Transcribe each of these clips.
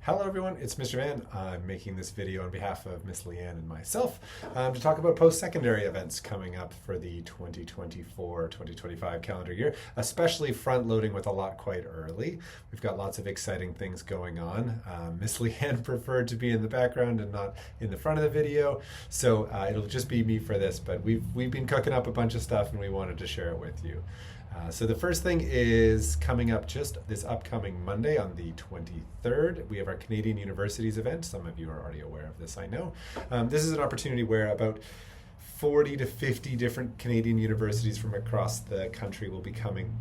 Hello everyone, it's Mr. Van. I'm making this video on behalf of Miss Leanne and myself to talk about post-secondary events coming up for the 2024-2025 calendar year, especially front-loading with a lot quite early. We've got lots of exciting things going on. Miss Leanne preferred to be in the background and not in the front of the video, so it'll just be me for this, but we've been cooking up a bunch of stuff and we wanted to share it with you. So the first thing is coming up just this upcoming Monday on the 23rd. We have our Canadian Universities event. Some of you are already aware of this, I know. This is an opportunity where about 40 to 50 different Canadian universities from across the country will be coming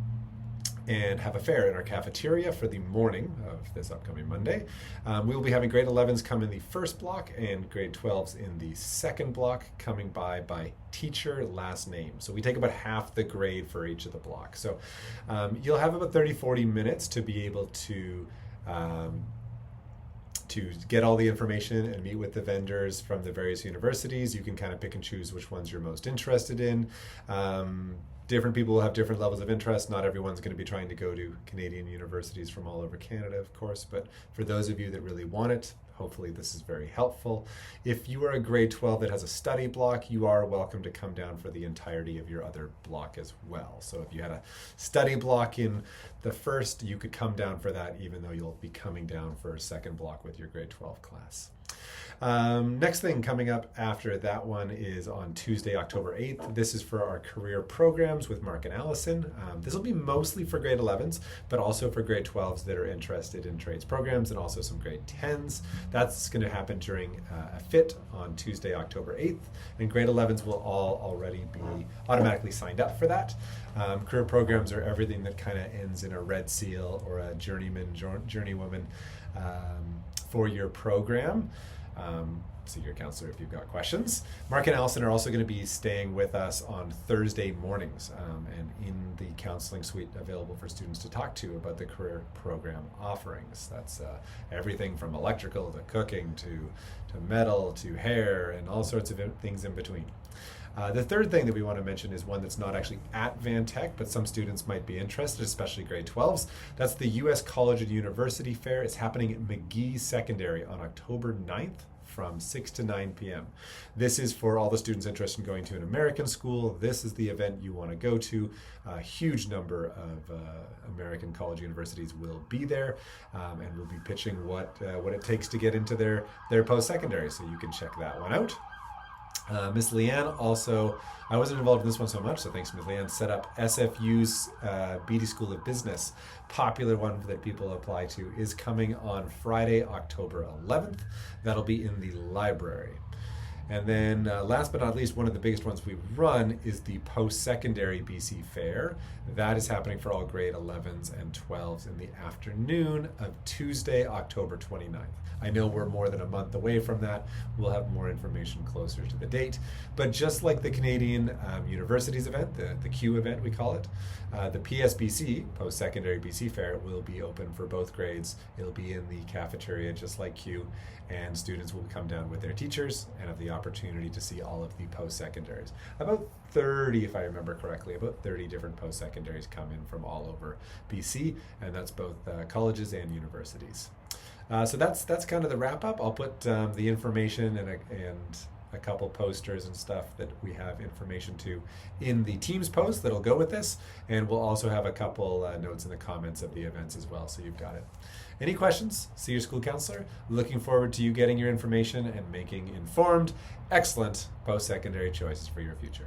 and have a fair in our cafeteria for the morning of this upcoming Monday. We will be having grade 11s come in the first block and grade 12s in the second block, coming by teacher last name. So we take about half the grade for each of the blocks. So you'll have about 30-40 minutes to be able to get all the information and meet with the vendors from the various universities. You can kind of pick and choose which ones you're most interested in. Different people will have different levels of interest. Not everyone's going to be trying to go to Canadian universities from all over Canada, of course, but for those of you that really want it, hopefully this is very helpful. If you are a grade 12 that has a study block, you are welcome to come down for the entirety of your other block as well. So if you had a study block in the first, you could come down for that, even though you'll be coming down for a second block with your grade 12 class. Next thing coming up after that one is on Tuesday, October 8th. This is for our career programs with Mark and Allison. This will be mostly for grade 11s, but also for grade 12s that are interested in trades programs and also some grade 10s. That's going to happen during a FIT on Tuesday, October 8th. And grade 11s will all already be automatically signed up for that. Career programs are everything that kind of ends in a red seal or a journeyman, journeywoman four-year program. See your counselor if you've got questions. Mark and Allison are also going to be staying with us on Thursday mornings and in the counseling suite available for students to talk to about the career program offerings. That's everything from electrical to cooking to metal to hair and all sorts of things in between. The third thing that we want to mention is one that's not actually at Van Tech, but some students might be interested, especially grade 12s. That's the U.S. College and University Fair. It's happening at Magee Secondary on October 9th from 6 to 9 p.m. This is for all the students interested in going to an American school. This is the event you want to go to. A huge number of American college universities will be there, and we'll be pitching what it takes to get into their post-secondary, so you can check that one out. Miss Leanne also, I wasn't involved in this one so much, so thanks Miss Leanne, set up SFU's Beddie School of Business. Popular one that people apply to is coming on Friday, October 11th. That'll be in the library. And then last but not least, one of the biggest ones we run is the post-secondary BC Fair. That is happening for all grade 11s and 12s in the afternoon of Tuesday, October 29th. I know we're more than a month away from that. We'll have more information closer to the date. But just like the Canadian Universities event, the Q event we call it, the PSBC, Post-Secondary BC Fair, will be open for both grades. It'll be in the cafeteria just like Q, and students will come down with their teachers and have the opportunity to see all of the post-secondaries. About 30, if I remember correctly, about 30 different post-secondaries come in from all over BC, and that's both colleges and universities. So that's kind of the wrap up. I'll put the information and a couple posters and stuff that we have information to in the Teams post that'll go with this, and we'll also have a couple notes in the comments of the events as well, so you've got it. Any questions? See your school counselor. Looking forward to you getting your information and making informed, excellent post-secondary choices for your future.